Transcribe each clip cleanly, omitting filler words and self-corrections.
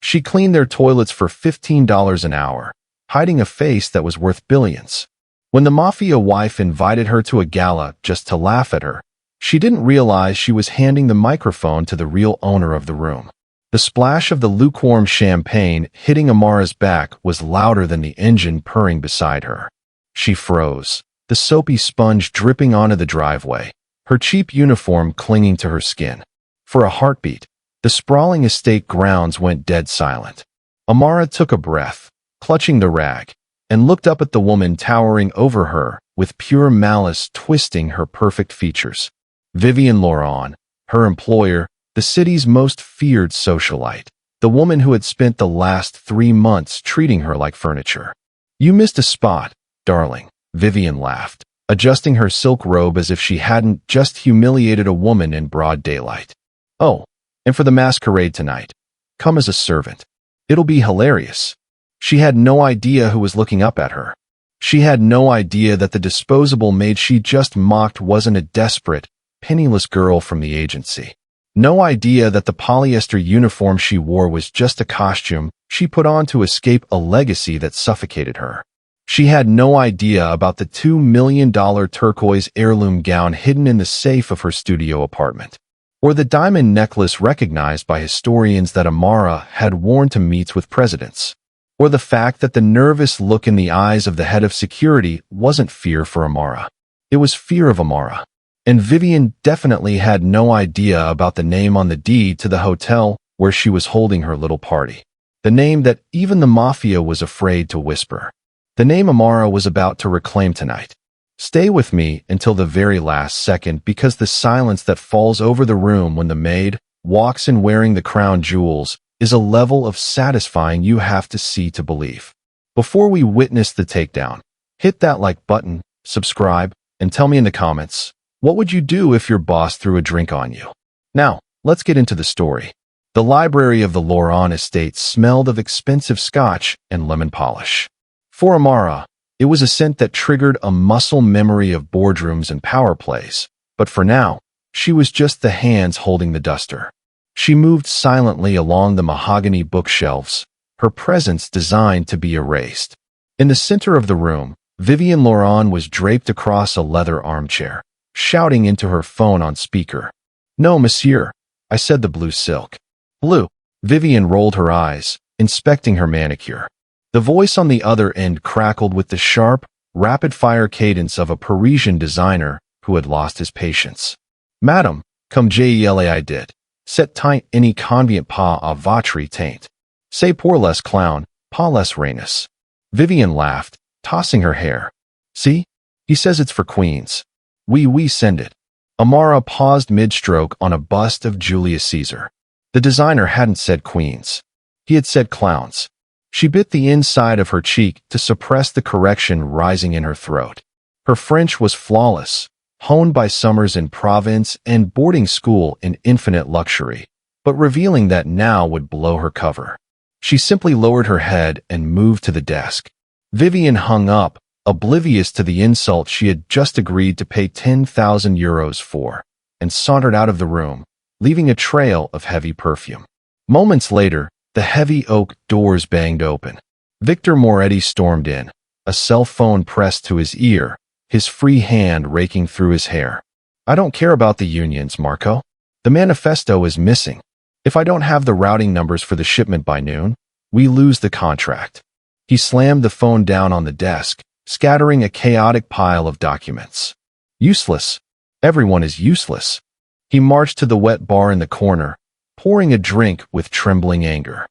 She cleaned their toilets for $15 an hour, hiding a face that was worth billions. When the Mafia wife invited her to a gala just to laugh at her, she didn't realize she was handing the microphone to the real owner of the room. The splash of the lukewarm champagne hitting Amara's back was louder than the engine purring beside her. She froze, the soapy sponge dripping onto the driveway, her cheap uniform clinging to her skin. For a heartbeat, the sprawling estate grounds went dead silent. Amara took a breath, clutching the rag, and looked up at the woman towering over her, with pure malice twisting her perfect features. Vivienne Laurent, her employer, the city's most feared socialite, the woman who had spent the last 3 months treating her like furniture. "You missed a spot, darling," Vivienne laughed, adjusting her silk robe as if she hadn't just humiliated a woman in broad daylight. "Oh, and for the masquerade tonight, come as a servant. It'll be hilarious." She had no idea who was looking up at her. She had no idea that the disposable maid she just mocked wasn't a desperate, penniless girl from the agency. No idea that the polyester uniform she wore was just a costume she put on to escape a legacy that suffocated her. She had no idea about the $2 million turquoise heirloom gown hidden in the safe of her studio apartment, or the diamond necklace recognized by historians that Amara had worn to meets with presidents, or the fact that the nervous look in the eyes of the head of security wasn't fear for Amara. It was fear of Amara. And Vivienne definitely had no idea about the name on the deed to the hotel where she was holding her little party. The name that even the Mafia was afraid to whisper. The name Amara was about to reclaim tonight. Stay with me until the very last second, because the silence that falls over the room when the maid walks in wearing the crown jewels is a level of satisfying you have to see to believe. Before we witness the takedown, hit that like button, subscribe, and tell me in the comments, what would you do if your boss threw a drink on you? Now, let's get into the story. The library of the Laurent estate smelled of expensive scotch and lemon polish. For Amara, it was a scent that triggered a muscle memory of boardrooms and power plays. But for now, she was just the hands holding the duster. She moved silently along the mahogany bookshelves, her presence designed to be erased. In the center of the room, Vivienne Laurent was draped across a leather armchair, shouting into her phone on speaker. "No, monsieur," I said, the blue silk. "Blue." Vivienne rolled her eyes, inspecting her manicure. The voice on the other end crackled with the sharp, rapid-fire cadence of a Parisian designer who had lost his patience. "Madame, comme I did. C'est teint any convient pas à votre taint. C'est pour les clowns, pas les reines." Vivienne laughed, tossing her hair. "See? He says it's for queens. We send it." Amara paused mid-stroke on a bust of Julius Caesar. The designer hadn't said queens. He had said clowns. She bit the inside of her cheek to suppress the correction rising in her throat. Her French was flawless, honed by summers in Provence and boarding school in infinite luxury, but revealing that now would blow her cover. She simply lowered her head and moved to the desk. Vivienne hung up, oblivious to the insult she had just agreed to pay 10,000 euros for, and sauntered out of the room, leaving a trail of heavy perfume. Moments later, the heavy oak doors banged open. Victor Moretti stormed in, a cell phone pressed to his ear, his free hand raking through his hair. "I don't care about the unions, Marco. The manifesto is missing. If I don't have the routing numbers for the shipment by noon, we lose the contract." He slammed the phone down on the desk, scattering a chaotic pile of documents. "Useless. Everyone is useless." He marched to the wet bar in the corner, pouring a drink with trembling anger.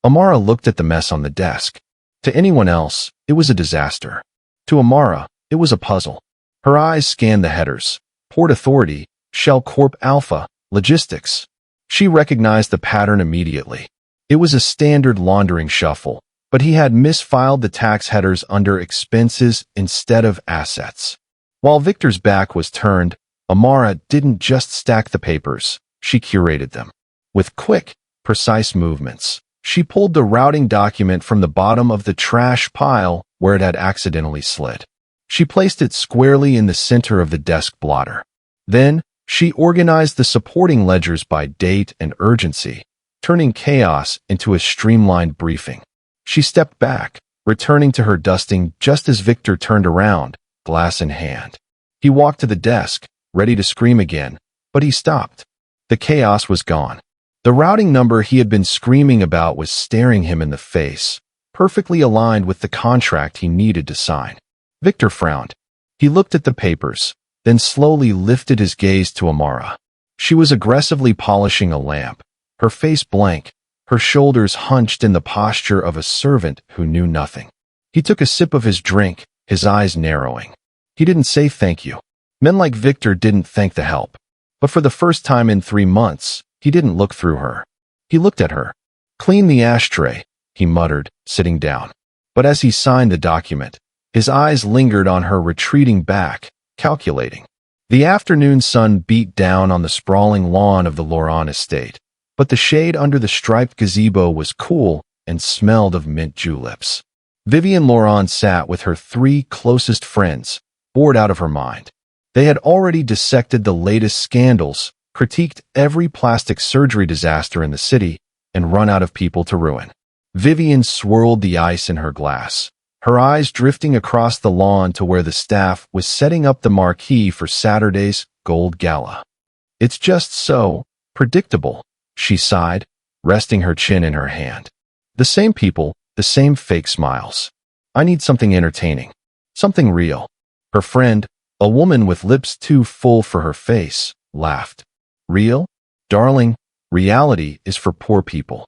Amara looked at the mess on the desk. To anyone else, it was a disaster. To Amara, it was a puzzle. Her eyes scanned the headers: Port Authority, Shell Corp Alpha, Logistics. She recognized the pattern immediately. It was a standard laundering shuffle, but he had misfiled the tax headers under expenses instead of assets. While Victor's back was turned, Amara didn't just stack the papers, she curated them. With quick, precise movements, she pulled the routing document from the bottom of the trash pile where it had accidentally slid. She placed it squarely in the center of the desk blotter. Then, she organized the supporting ledgers by date and urgency, turning chaos into a streamlined briefing. She stepped back, returning to her dusting just as Victor turned around, glass in hand. He walked to the desk, ready to scream again, but he stopped. The chaos was gone. The routing number he had been screaming about was staring him in the face, perfectly aligned with the contract he needed to sign. Victor frowned. He looked at the papers, then slowly lifted his gaze to Amara. She was aggressively polishing a lamp, her face blank, her shoulders hunched in the posture of a servant who knew nothing. He took a sip of his drink, his eyes narrowing. He didn't say thank you. Men like Victor didn't thank the help. But for the first time in 3 months, he didn't look through her. He looked at her. Clean the ashtray, he muttered, sitting down. But as he signed the document, his eyes lingered on her retreating back, calculating. The afternoon sun beat down on the sprawling lawn of the Laurent estate, but the shade under the striped gazebo was cool and smelled of mint juleps. Vivienne Laurent sat with her 3 closest friends, bored out of her mind. They had already dissected the latest scandals, critiqued every plastic surgery disaster in the city, and run out of people to ruin. Vivienne swirled the ice in her glass, her eyes drifting across the lawn to where the staff was setting up the marquee for Saturday's gold gala. It's just so predictable, she sighed, resting her chin in her hand. The same people, the same fake smiles. I need something entertaining, something real. Her friend, a woman with lips too full for her face, laughed. Real? Darling, reality is for poor people.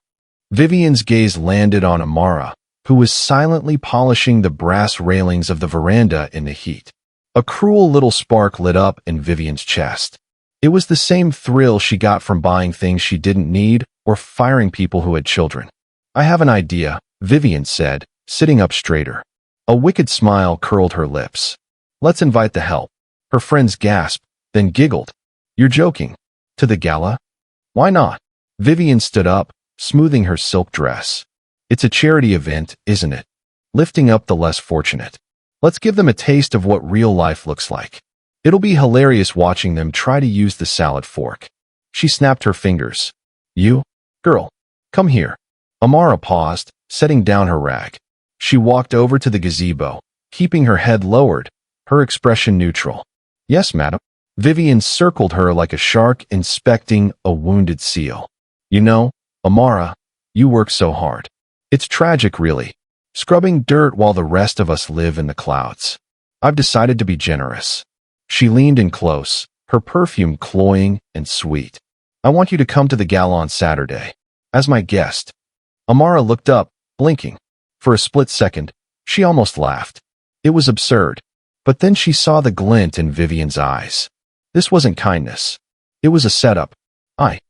Vivienne's gaze landed on Amara, who was silently polishing the brass railings of the veranda in the heat. A cruel little spark lit up in Vivienne's chest. It was the same thrill she got from buying things she didn't need or firing people who had children. I have an idea, Vivienne said, sitting up straighter. A wicked smile curled her lips. Let's invite the help. Her friends gasped, then giggled. You're joking. To the gala? Why not? Vivienne stood up, smoothing her silk dress. It's a charity event, isn't it? Lifting up the less fortunate. Let's give them a taste of what real life looks like. It'll be hilarious watching them try to use the salad fork. She snapped her fingers. You? Girl, come here. Amara paused, setting down her rag. She walked over to the gazebo, keeping her head lowered, her expression neutral. Yes, madam. Vivienne circled her like a shark inspecting a wounded seal. You know, Amara, you work so hard. It's tragic, really. Scrubbing dirt while the rest of us live in the clouds. I've decided to be generous. She leaned in close, her perfume cloying and sweet. I want you to come to the gala on Saturday, as my guest. Amara looked up, blinking. For a split second, she almost laughed. It was absurd. But then she saw the glint in Vivienne's eyes. This wasn't kindness. It was a setup. I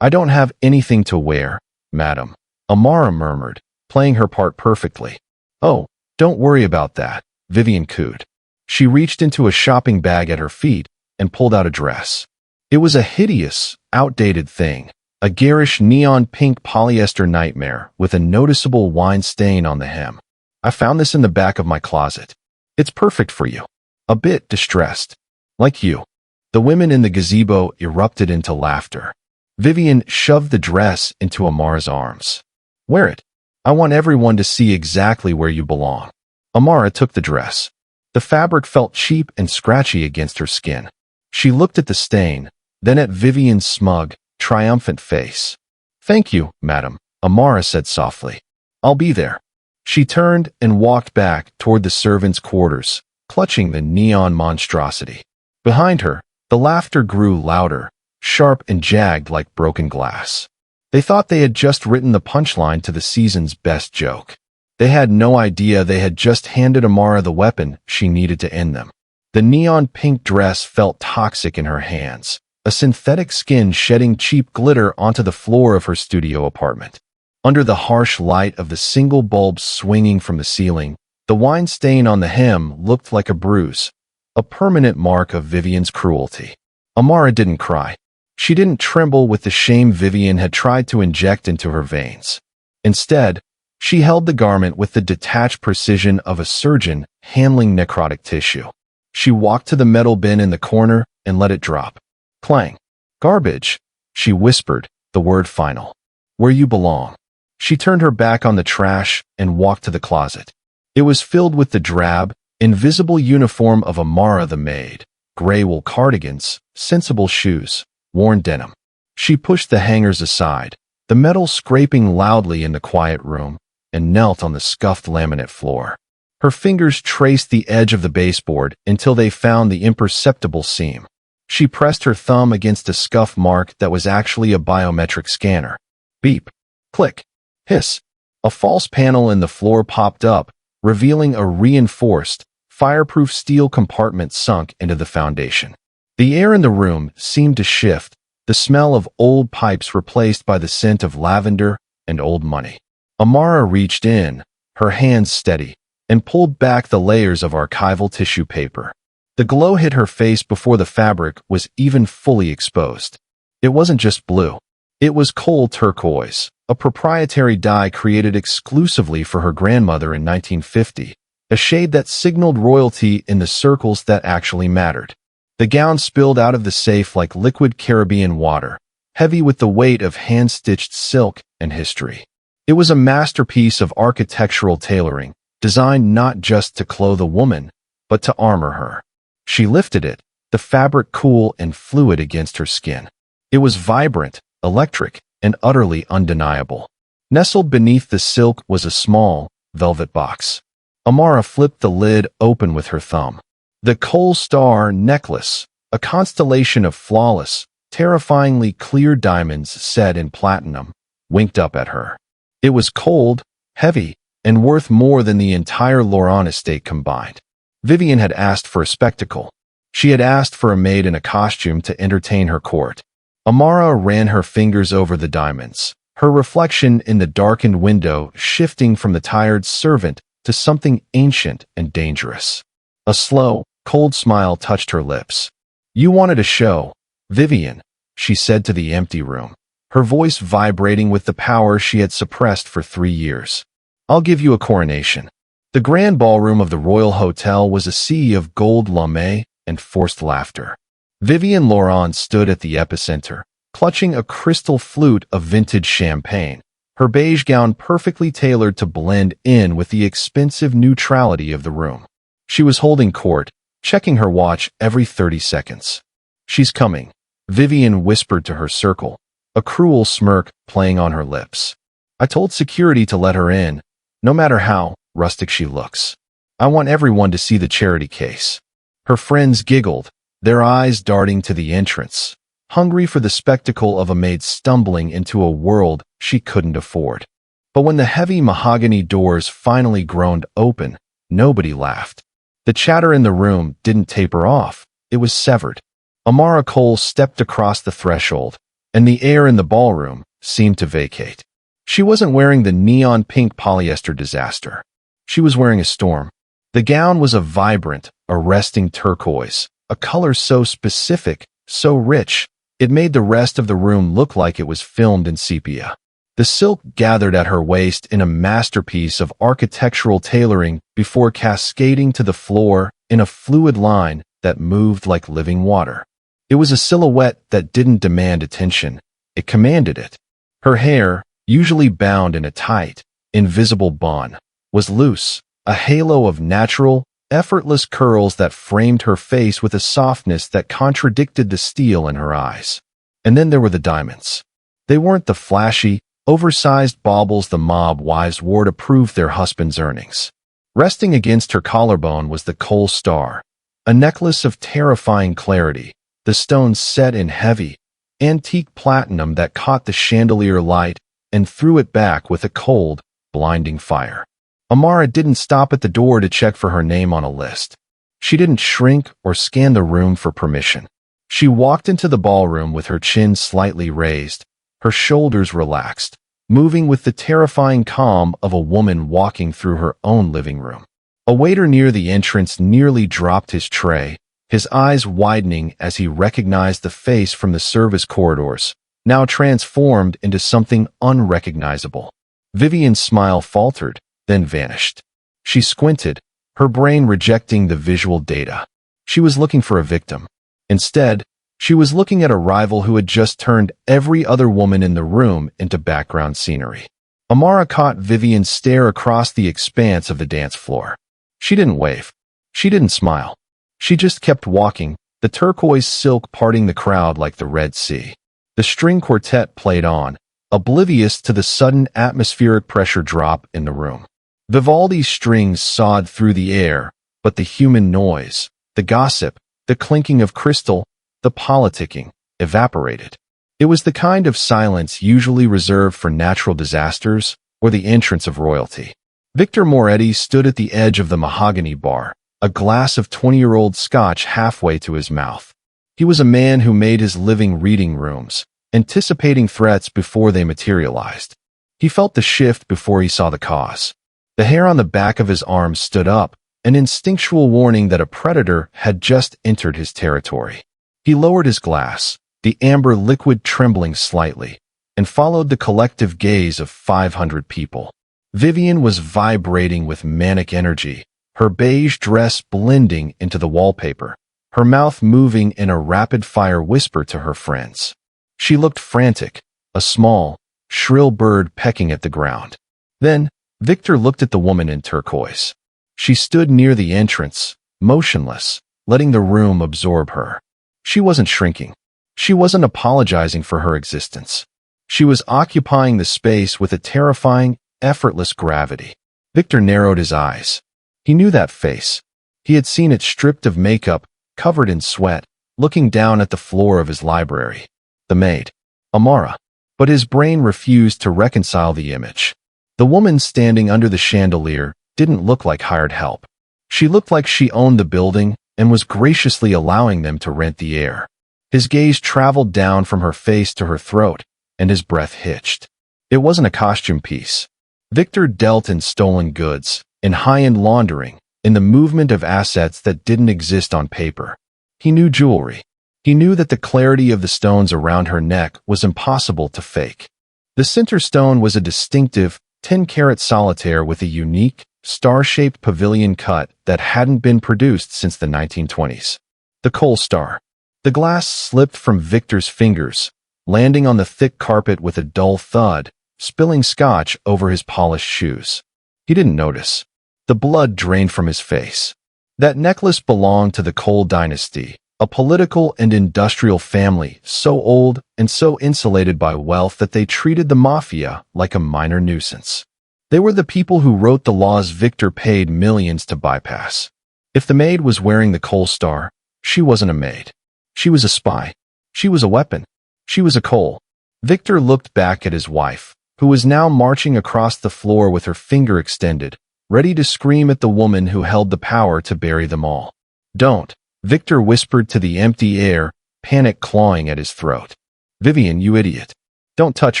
don't have anything to wear, madam, Amara murmured, playing her part perfectly. Oh, don't worry about that, Vivienne cooed. She reached into a shopping bag at her feet and pulled out a dress. It was a hideous, outdated thing, a garish neon pink polyester nightmare with a noticeable wine stain on the hem. I found this in the back of my closet. It's perfect for you. A bit distressed. Like you. The women in the gazebo erupted into laughter. Vivienne shoved the dress into Amara's arms. Wear it. I want everyone to see exactly where you belong. Amara took the dress. The fabric felt cheap and scratchy against her skin. She looked at the stain, then at Vivienne's smug, triumphant face. Thank you, madam, Amara said softly. I'll be there. She turned and walked back toward the servants' quarters, clutching the neon monstrosity. Behind her, the laughter grew louder, sharp and jagged like broken glass. They thought they had just written the punchline to the season's best joke. They had no idea they had just handed Amara the weapon she needed to end them. The neon pink dress felt toxic in her hands, a synthetic skin shedding cheap glitter onto the floor of her studio apartment. Under the harsh light of the single bulb swinging from the ceiling, the wine stain on the hem looked like a bruise, a permanent mark of Vivienne's cruelty. Amara didn't cry. She didn't tremble with the shame Vivienne had tried to inject into her veins. Instead, she held the garment with the detached precision of a surgeon handling necrotic tissue. She walked to the metal bin in the corner and let it drop. Clang. Garbage, she whispered, the word final. where you belong." She turned her back on the trash and walked to the closet. It was filled with the drab, invisible uniform of Amara the maid, gray wool cardigans, sensible shoes, worn denim. She pushed the hangers aside, the metal scraping loudly in the quiet room, and knelt on the scuffed laminate floor. Her fingers traced the edge of the baseboard until they found the imperceptible seam. She pressed her thumb against a scuff mark that was actually a biometric scanner. Beep. Click. Hiss. A false panel in the floor popped up, revealing a reinforced, fireproof steel compartment sunk into the foundation. The air in the room seemed to shift, the smell of old pipes replaced by the scent of lavender and old money. Amara reached in, her hands steady, and pulled back the layers of archival tissue paper. The glow hit her face before the fabric was even fully exposed. It wasn't just blue. It was coal turquoise, a proprietary dye created exclusively for her grandmother in 1950, a shade that signaled royalty in the circles that actually mattered. The gown spilled out of the safe like liquid Caribbean water, heavy with the weight of hand-stitched silk and history. It was a masterpiece of architectural tailoring, designed not just to clothe a woman, but to armor her. She lifted it, the fabric cool and fluid against her skin. It was vibrant, electric, and utterly undeniable. Nestled beneath the silk was a small, velvet box. Amara flipped the lid open with her thumb. The Cole Star necklace, a constellation of flawless, terrifyingly clear diamonds set in platinum, winked up at her. It was cold, heavy, and worth more than the entire Laurent estate combined. Vivian had asked for a spectacle. She had asked for a maid in a costume to entertain her court. Amara ran her fingers over the diamonds, her reflection in the darkened window shifting from the tired servant to something ancient and dangerous. A slow, cold smile touched her lips. "You wanted a show, Vivian," she said to the empty room, her voice vibrating with the power she had suppressed for 3 years. "I'll give you a coronation." The grand ballroom of the Royal Hotel was a sea of gold lame and forced laughter. Vivian Laurent stood at the epicenter, clutching a crystal flute of vintage champagne, her beige gown perfectly tailored to blend in with the expensive neutrality of the room. She was holding court, checking her watch every 30 seconds. "She's coming," Vivian whispered to her circle, a cruel smirk playing on her lips. "I told security to let her in, no matter how rustic she looks. I want everyone to see the charity case." Her friends giggled, their eyes darting to the entrance, hungry for the spectacle of a maid stumbling into a world she couldn't afford. But when the heavy mahogany doors finally groaned open, nobody laughed. The chatter in the room didn't taper off, it was severed. Amara Cole stepped across the threshold, and the air in the ballroom seemed to vacate. She wasn't wearing the neon pink polyester disaster. She was wearing a storm. The gown was a vibrant, arresting turquoise, a color so specific, so rich, it made the rest of the room look like it was filmed in sepia. The silk gathered at her waist in a masterpiece of architectural tailoring before cascading to the floor in a fluid line that moved like living water. It was a silhouette that didn't demand attention, it commanded it. Her hair, usually bound in a tight, invisible bun, was loose, a halo of natural, effortless curls that framed her face with a softness that contradicted the steel in her eyes. And then there were the diamonds. They weren't the flashy, oversized baubles the mob wives wore to prove their husband's earnings. Resting against her collarbone was the Cole Star, a necklace of terrifying clarity, the stone set in heavy, antique platinum that caught the chandelier light and threw it back with a cold, blinding fire. Amara didn't stop at the door to check for her name on a list. She didn't shrink or scan the room for permission. She walked into the ballroom with her chin slightly raised, her shoulders relaxed, moving with the terrifying calm of a woman walking through her own living room. A waiter near the entrance nearly dropped his tray, his eyes widening as he recognized the face from the service corridors, now transformed into something unrecognizable. Vivian's smile faltered, then vanished. She squinted, her brain rejecting the visual data. She was looking for a victim. Instead, She was looking at a rival who had just turned every other woman in the room into background scenery. Amara caught Vivian's stare across the expanse of the dance floor. She didn't wave. She didn't smile. She just kept walking, the turquoise silk parting the crowd like the Red Sea. The string quartet played on, oblivious to the sudden atmospheric pressure drop in the room. Vivaldi's strings sawed through the air, but the human noise, the gossip, the clinking of crystal, the politicking, evaporated. It was the kind of silence usually reserved for natural disasters or the entrance of royalty. Victor Moretti stood at the edge of the mahogany bar, a glass of 20-year-old scotch halfway to his mouth. He was a man who made his living reading rooms, anticipating threats before they materialized. He felt the shift before he saw the cause. The hair on the back of his arm stood up, an instinctual warning that a predator had just entered his territory. He lowered his glass, the amber liquid trembling slightly, and followed the collective gaze of 500 people. Vivian was vibrating with manic energy, her beige dress blending into the wallpaper, her mouth moving in a rapid-fire whisper to her friends. She looked frantic, a small, shrill bird pecking at the ground. Then, Victor looked at the woman in turquoise. She stood near the entrance, motionless, letting the room absorb her. She wasn't shrinking. She wasn't apologizing for her existence. She was occupying the space with a terrifying, effortless gravity. Victor narrowed his eyes. He knew that face. He had seen it stripped of makeup, covered in sweat, looking down at the floor of his library. The maid. Amara. But his brain refused to reconcile the image. The woman standing under the chandelier didn't look like hired help. She looked like she owned the building and was graciously allowing them to rent the air. His gaze traveled down from her face to her throat, and his breath hitched. It wasn't a costume piece. Victor dealt in stolen goods, in high-end laundering, in the movement of assets that didn't exist on paper. He knew jewelry. He knew that the clarity of the stones around her neck was impossible to fake. The center stone was a distinctive, 10-carat solitaire with a unique, star-shaped pavilion cut that hadn't been produced since the 1920s. The Cole star. The glass slipped from Victor's fingers, landing on the thick carpet with a dull thud, spilling scotch over his polished shoes. He didn't notice. The blood drained from his face. That necklace belonged to the Cole dynasty, a political and industrial family so old and so insulated by wealth that they treated the Mafia like a minor nuisance. They were the people who wrote the laws Victor paid millions to bypass. If the maid was wearing the Cole star, she wasn't a maid. She was a spy. She was a weapon. She was a Cole. Victor looked back at his wife, who was now marching across the floor with her finger extended, ready to scream at the woman who held the power to bury them all. "Don't," Victor whispered to the empty air, panic clawing at his throat. "Vivian, you idiot. Don't touch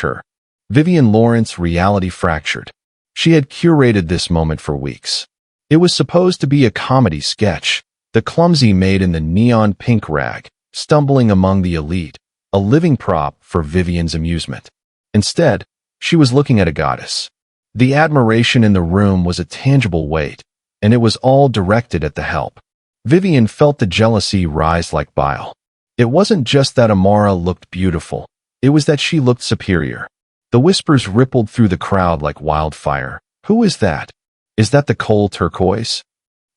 her." Vivian Lawrence, reality fractured. She had curated this moment for weeks. It was supposed to be a comedy sketch, the clumsy maid in the neon pink rag, stumbling among the elite, a living prop for Vivian's amusement. Instead, she was looking at a goddess. The admiration in the room was a tangible weight, and it was all directed at the help. Vivian felt the jealousy rise like bile. It wasn't just that Amara looked beautiful, it was that she looked superior. The whispers rippled through the crowd like wildfire. "Who is that? Is that the Cole turquoise?"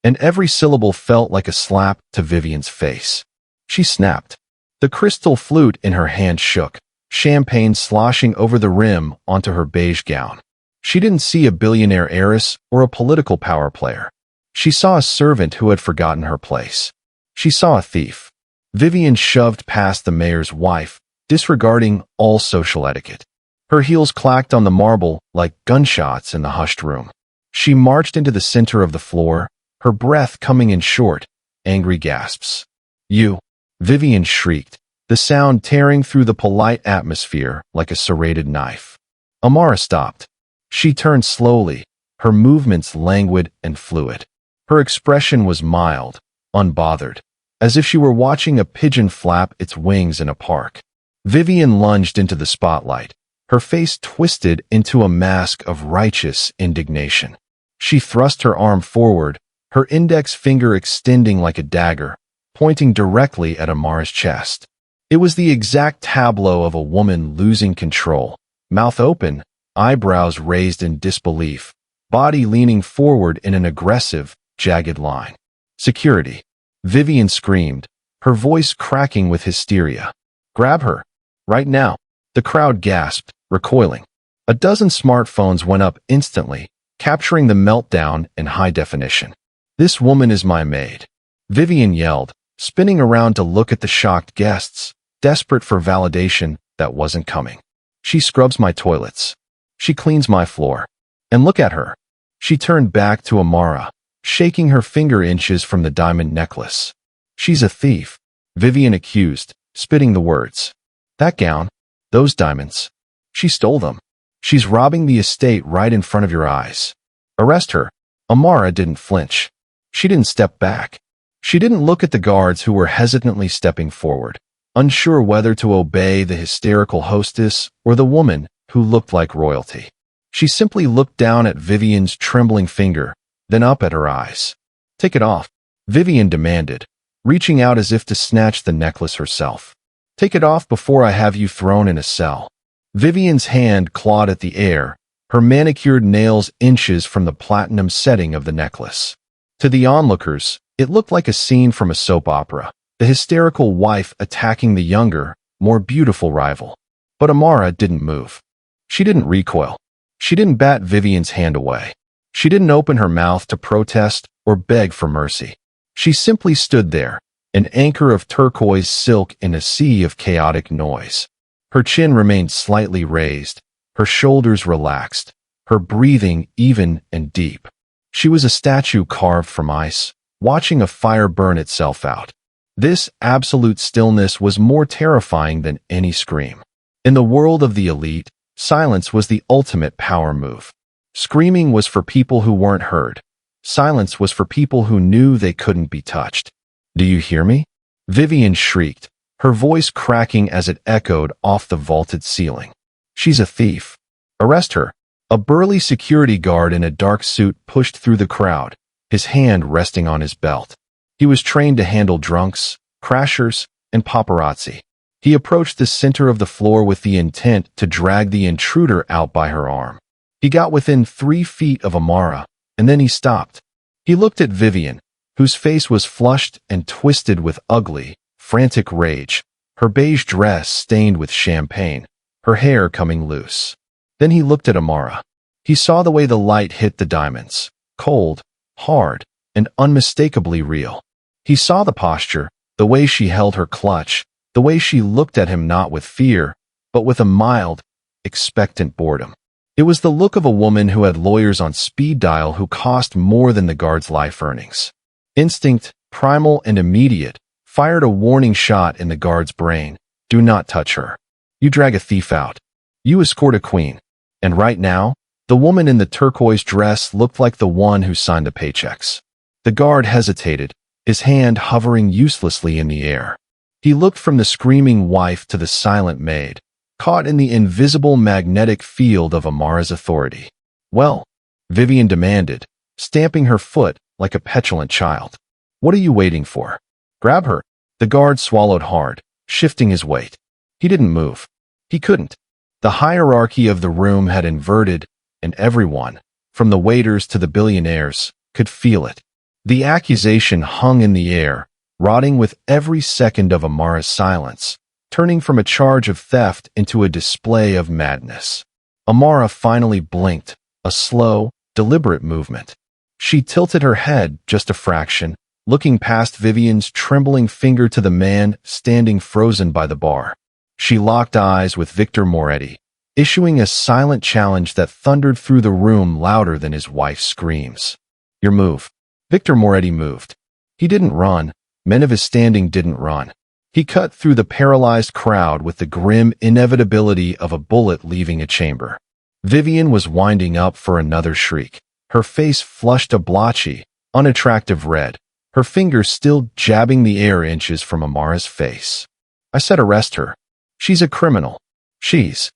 And every syllable felt like a slap to Vivian's face. She snapped. The crystal flute in her hand shook, champagne sloshing over the rim onto her beige gown. She didn't see a billionaire heiress or a political power player. She saw a servant who had forgotten her place. She saw a thief. Vivian shoved past the mayor's wife, disregarding all social etiquette. Her heels clacked on the marble like gunshots in the hushed room. She marched into the center of the floor, her breath coming in short, angry gasps. "You!" Vivian shrieked, the sound tearing through the polite atmosphere like a serrated knife. Amara stopped. She turned slowly, her movements languid and fluid. Her expression was mild, unbothered, as if she were watching a pigeon flap its wings in a park. Vivian lunged into the spotlight, her face twisted into a mask of righteous indignation. She thrust her arm forward, her index finger extending like a dagger, pointing directly at Amara's chest. It was the exact tableau of a woman losing control, mouth open, eyebrows raised in disbelief, body leaning forward in an aggressive, jagged line. Security. Vivian screamed, her voice cracking with hysteria. Grab her. Right now. The crowd gasped, recoiling. A dozen smartphones went up instantly, capturing the meltdown in high definition. This woman is my maid. Vivian yelled, spinning around to look at the shocked guests, desperate for validation that wasn't coming. She scrubs my toilets. She cleans my floor. And look at her. She turned back to Amara, shaking her finger inches from the diamond necklace. She's a thief, Vivian accused, spitting the words. That gown, those diamonds. She stole them. She's robbing the estate right in front of your eyes. Arrest her. Amara didn't flinch. She didn't step back. She didn't look at the guards who were hesitantly stepping forward, unsure whether to obey the hysterical hostess or the woman who looked like royalty. She simply looked down at Vivian's trembling finger, then up at her eyes. Take it off, Vivian demanded, reaching out as if to snatch the necklace herself. Take it off before I have you thrown in a cell. Vivian's hand clawed at the air, her manicured nails inches from the platinum setting of the necklace. To the onlookers, it looked like a scene from a soap opera, the hysterical wife attacking the younger, more beautiful rival. But Amara didn't move. She didn't recoil. She didn't bat Vivian's hand away. She didn't open her mouth to protest or beg for mercy. She simply stood there, an anchor of turquoise silk in a sea of chaotic noise. Her chin remained slightly raised, her shoulders relaxed, her breathing even and deep. She was a statue carved from ice, watching a fire burn itself out. This absolute stillness was more terrifying than any scream. In the world of the elite, silence was the ultimate power move. Screaming was for people who weren't heard. Silence was for people who knew they couldn't be touched. Do you hear me? Vivian shrieked, her voice cracking as it echoed off the vaulted ceiling. She's a thief. Arrest her. A burly security guard in a dark suit pushed through the crowd, his hand resting on his belt. He was trained to handle drunks, crashers, and paparazzi. He approached the center of the floor with the intent to drag the intruder out by her arm. He got within 3 feet of Amara, and then he stopped. He looked at Vivian, whose face was flushed and twisted with ugly, frantic rage, her beige dress stained with champagne, her hair coming loose. Then he looked at Amara. He saw the way the light hit the diamonds, cold, hard, and unmistakably real. He saw the posture, the way she held her clutch, the way she looked at him not with fear, but with a mild, expectant boredom. It was the look of a woman who had lawyers on speed dial who cost more than the guard's life earnings. Instinct, primal and immediate, fired a warning shot in the guard's brain. Do not touch her. You drag a thief out. You escort a queen. And right now, the woman in the turquoise dress looked like the one who signed the paychecks. The guard hesitated, his hand hovering uselessly in the air. He looked from the screaming wife to the silent maid, caught in the invisible magnetic field of Amara's authority. Well, Vivian demanded, stamping her foot like a petulant child. What are you waiting for? Grab her. The guard swallowed hard, shifting his weight. He didn't move. He couldn't. The hierarchy of the room had inverted, and everyone, from the waiters to the billionaires, could feel it. The accusation hung in the air, rotting with every second of Amara's silence, turning from a charge of theft into a display of madness. Amara finally blinked, a slow, deliberate movement. She tilted her head just a fraction, looking past Vivian's trembling finger to the man standing frozen by the bar. She locked eyes with Victor Moretti, issuing a silent challenge that thundered through the room louder than his wife's screams. Your move. Victor Moretti moved. He didn't run. Men of his standing didn't run. He cut through the paralyzed crowd with the grim inevitability of a bullet leaving a chamber. Vivian was winding up for another shriek. Her face flushed a blotchy, unattractive red, her fingers still jabbing the air inches from Amara's face. I said arrest her. She's a criminal. She's.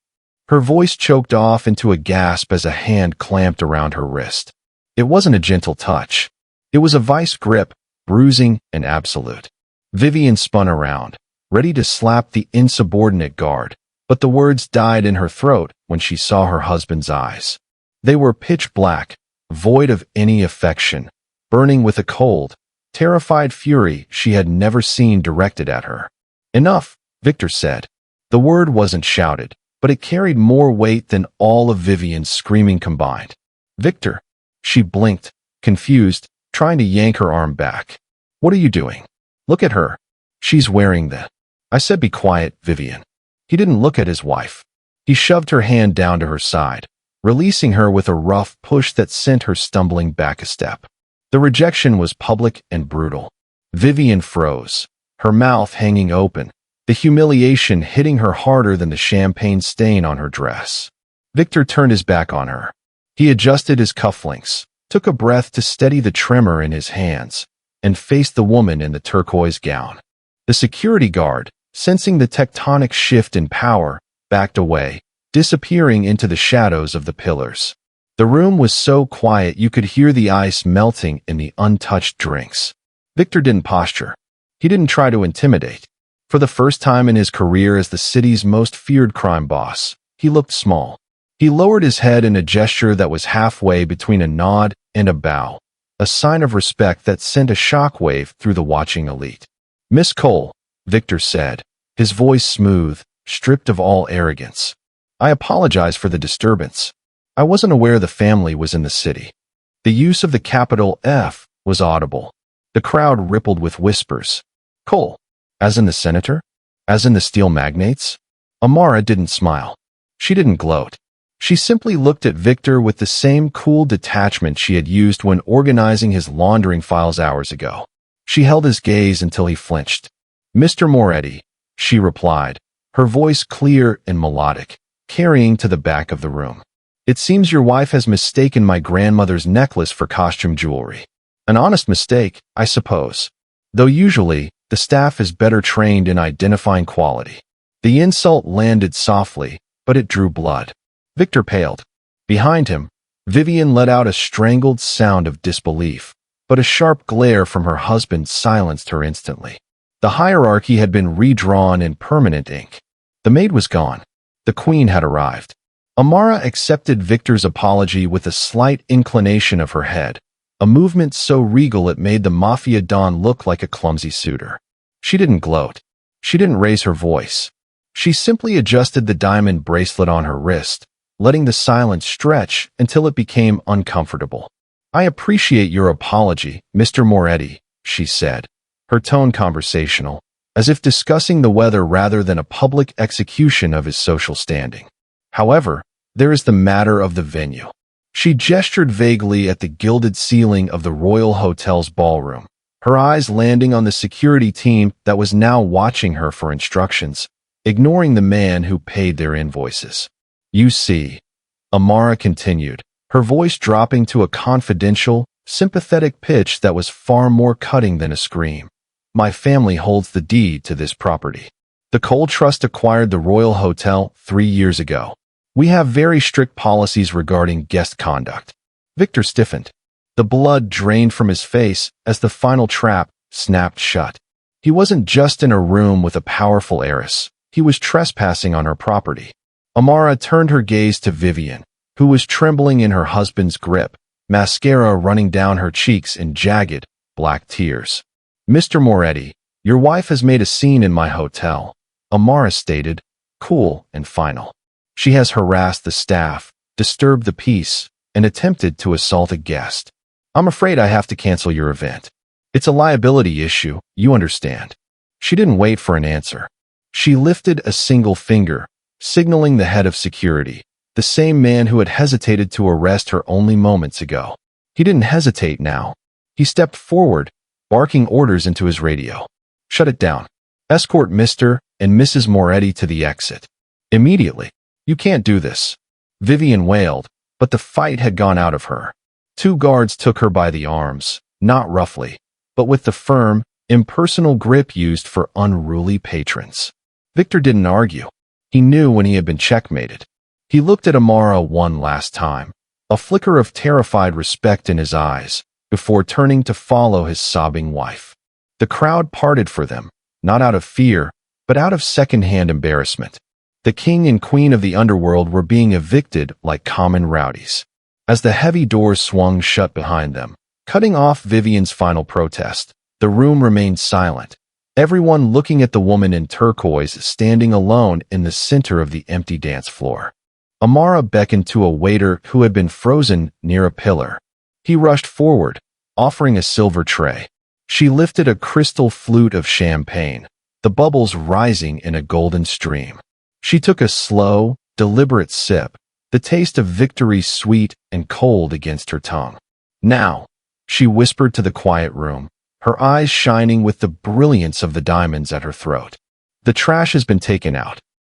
Her voice choked off into a gasp as a hand clamped around her wrist. It wasn't a gentle touch. It was a vice grip, bruising and absolute. Vivian spun around, ready to slap the insubordinate guard, but the words died in her throat when she saw her husband's eyes. They were pitch black, void of any affection, burning with a cold, terrified fury she had never seen directed at her. "Enough," Victor said. The word wasn't shouted, but it carried more weight than all of Vivian's screaming combined. "Victor." She blinked, confused, trying to yank her arm back. "What are you doing? Look at her. She's wearing the—" "I said be quiet, Vivian." He didn't look at his wife. He shoved her hand down to her side, releasing her with a rough push that sent her stumbling back a step. The rejection was public and brutal. Vivian froze, her mouth hanging open, the humiliation hitting her harder than the champagne stain on her dress. Victor turned his back on her. He adjusted his cufflinks, took a breath to steady the tremor in his hands, and faced the woman in the turquoise gown. The security guard, sensing the tectonic shift in power, backed away, disappearing into the shadows of the pillars. The room was so quiet you could hear the ice melting in the untouched drinks. Victor didn't posture. He didn't try to intimidate. For the first time in his career as the city's most feared crime boss, he looked small. He lowered his head in a gesture that was halfway between a nod and a bow, a sign of respect that sent a shockwave through the watching elite. "Miss Cole," Victor said, his voice smooth, stripped of all arrogance. "I apologize for the disturbance. I wasn't aware the family was in the city." The use of the capital F was audible. The crowd rippled with whispers. "Cole? As in the senator? As in the steel magnates?" Amara didn't smile. She didn't gloat. She simply looked at Victor with the same cool detachment she had used when organizing his laundering files hours ago. She held his gaze until he flinched. "Mr. Moretti," she replied, her voice clear and melodic, carrying to the back of the room. "It seems your wife has mistaken my grandmother's necklace for costume jewelry. An honest mistake, I suppose. Though usually, the staff is better trained in identifying quality." The insult landed softly, but it drew blood. Victor paled. Behind him, Vivian let out a strangled sound of disbelief, but a sharp glare from her husband silenced her instantly. The hierarchy had been redrawn in permanent ink. The maid was gone. The queen had arrived. Amara accepted Victor's apology with a slight inclination of her head, a movement so regal it made the Mafia Don look like a clumsy suitor. She didn't gloat. She didn't raise her voice. She simply adjusted the diamond bracelet on her wrist, letting the silence stretch until it became uncomfortable. "I appreciate your apology, Mr. Moretti," she said, her tone conversational, as if discussing the weather rather than a public execution of his social standing. "However, there is the matter of the venue." She gestured vaguely at the gilded ceiling of the Royal Hotel's ballroom, her eyes landing on the security team that was now watching her for instructions, ignoring the man who paid their invoices. "You see," Amara continued, her voice dropping to a confidential, sympathetic pitch that was far more cutting than a scream. "My family holds the deed to this property. The Cole Trust acquired the Royal Hotel 3 years ago. We have very strict policies regarding guest conduct." Victor stiffened. The blood drained from his face as the final trap snapped shut. He wasn't just in a room with a powerful heiress. He was trespassing on her property. Amara turned her gaze to Vivian, who was trembling in her husband's grip, mascara running down her cheeks in jagged, black tears. "Mr. Moretti, your wife has made a scene in my hotel," Amara stated, cool and final. "She has harassed the staff, disturbed the peace, and attempted to assault a guest. I'm afraid I have to cancel your event. It's a liability issue, you understand." She didn't wait for an answer. She lifted a single finger, signaling the head of security, the same man who had hesitated to arrest her only moments ago. He didn't hesitate now. He stepped forward, barking orders into his radio. "Shut it down. Escort Mr. and Mrs. Moretti to the exit. Immediately." "You can't do this," Vivian wailed, but the fight had gone out of her. 2 guards took her by the arms, not roughly, but with the firm, impersonal grip used for unruly patrons. Victor didn't argue. He knew when he had been checkmated. He looked at Amara one last time, a flicker of terrified respect in his eyes, before turning to follow his sobbing wife. The crowd parted for them, not out of fear, but out of second-hand embarrassment. The king and queen of the underworld were being evicted like common rowdies. As the heavy doors swung shut behind them, cutting off Vivian's final protest, the room remained silent, everyone looking at the woman in turquoise standing alone in the center of the empty dance floor. Amara beckoned to a waiter who had been frozen near a pillar. He rushed forward, offering a silver tray. She lifted a crystal flute of champagne, the bubbles rising in a golden stream. She took a slow, deliberate sip, the taste of victory sweet and cold against her tongue. "Now," she whispered to the quiet room, her eyes shining with the brilliance of the diamonds at her throat. "The trash has been taken out.